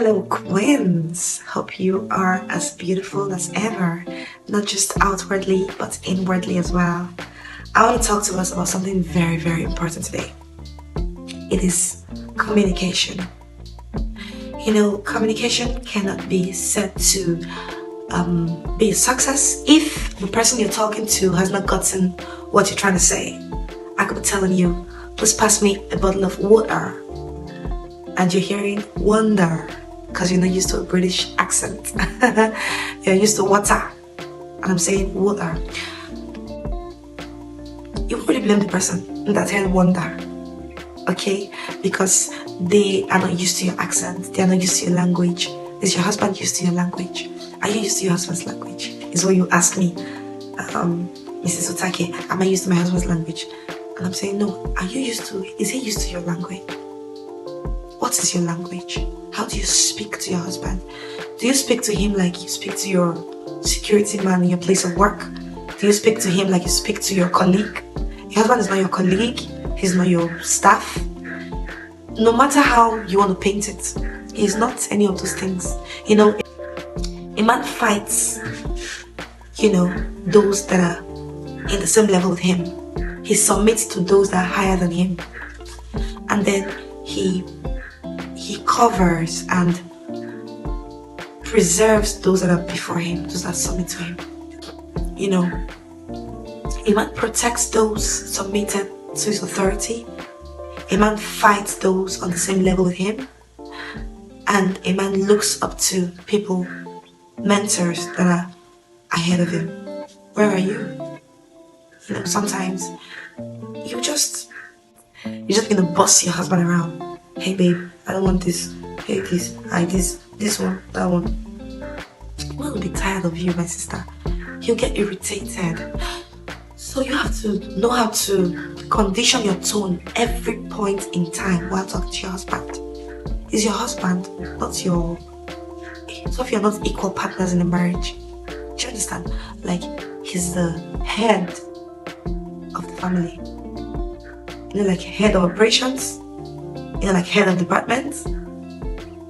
Hello, Queens. Hope you are as beautiful as ever, not just outwardly, but inwardly as well. I want to talk to us about something very, very important today. It is communication. Communication cannot be said to be a success if the person you're talking to has not gotten what you're trying to say. I could be telling you, please pass me a bottle of water, and you're hearing wonder because you're not used to a British accent. You're used to water, and I'm saying water. You really blame the person that heard wonder, okay? Because they are not used to your accent, they are not used to your language. Is your husband used to your language? Are you used to your husband's language? Is what you ask me, Mrs. Otake, am I used to my husband's language? And I'm saying, no, is he used to your language? What is your language? How do you speak to your husband? Do you speak to him like you speak to your security man in your place of work? Do you speak to him like you speak to your colleague? Your husband is not your colleague, he's not your staff. No matter how you want to paint it, he's not any of those things. A man fights, those that are in the same level with him. He submits to those that are higher than him. And then he covers and preserves those that are before him, those that submit to him. A man protects those submitted to his authority. A man fights those on the same level with him. And a man looks up to people, mentors that are ahead of him. Where are you? Sometimes you're just gonna boss your husband around. Hey babe, I don't want this. Hey this one, that one. He will be tired of you, my sister. He'll get irritated. So you have to know how to condition your tone every point in time while talking to your husband. Is your husband not your... So if you're not equal partners in a marriage, do you understand? Like, he's the head of the family. Like head of operations, like head of departments,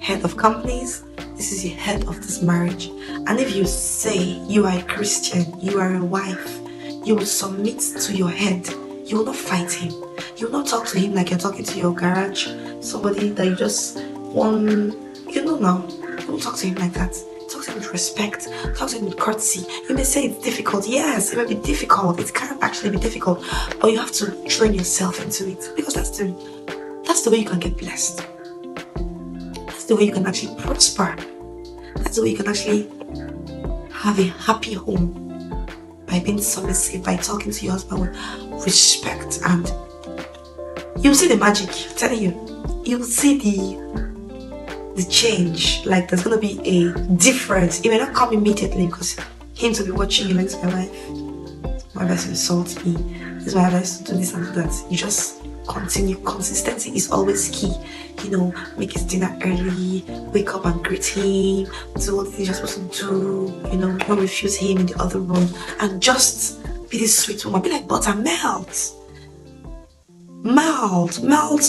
head of companies. This is the head of this marriage. And if you say you are a Christian, you are a wife, you will submit to your head. You will not fight him. You will not talk to him like you're talking to your garage, somebody that you just want, now. Don't talk to him like that. Talk to him with respect. Talk to him with courtesy. You may say it's difficult. Yes, it may be difficult. It can actually be difficult. But you have to train yourself into it. Because that's the way you can get blessed. That's the way you can actually prosper. That's the way you can actually have a happy home. By being submissive, by talking to your husband with respect. And you'll see the magic. I'm telling you. You'll see the change. Like there's gonna be a difference. It may not come immediately because him to be watching you like, my wife. My advice to insult me. This is my advice to do this and do that. You just continue. Consistency is always key. Make his dinner early, wake up and greet him, do what you're supposed to do, don't refuse him in the other room, and just be this sweet woman. Be like butter, melt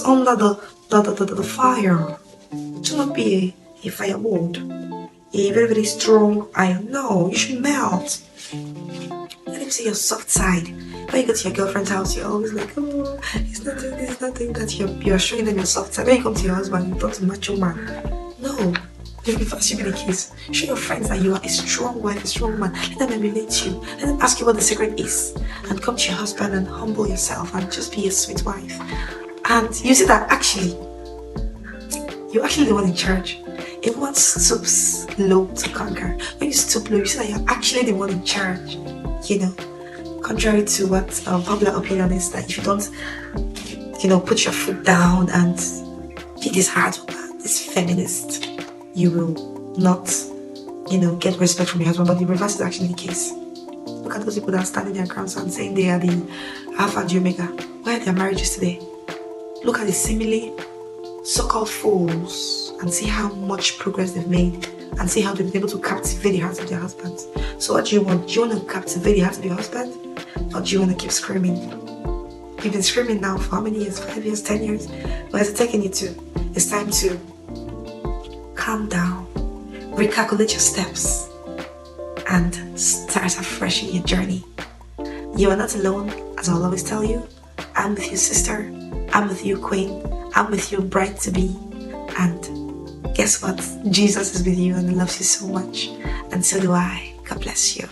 under the fire. It should not be a firewood, a very, very strong iron. No, you should melt. Let him see your soft side. When you go to your girlfriend's house, you're always like, oh, he's not doing this, not doing that. You're showing them your soft side. When you come to your husband, you're not a macho man. No, the reverse should be the case. Show your friends that you are a strong wife, a strong man. Let them emulate you. Let them ask you what the secret is. And come to your husband and humble yourself and just be a sweet wife. And you see that actually, you're actually the one in charge. If one stoops low to conquer, when you stoop low, you see that you're actually the one in charge. Contrary to what popular opinion is, that if you don't, put your foot down and be this hard woman, this feminist, you will not, get respect from your husband. But the reverse is actually the case. Look at those people that are standing their grounds and saying they are the Alpha and the Omega. Where are their marriages today? Look at the seemingly so-called fools and see how much progress they've made and see how they've been able to captivate the hearts of their husbands. So what do you want? Do you want to captivate the heart of your husband? Or do you want to keep screaming? You've been screaming now for how many years? 5 years, 10 years? Where's it taking you to? It's time to calm down, recalculate your steps, and start afresh in your journey. You are not alone, as I'll always tell you. I'm with you, sister. I'm with you, queen. I'm with you, bride to be. And guess what? Jesus is with you and loves you so much. And so do I. God bless you.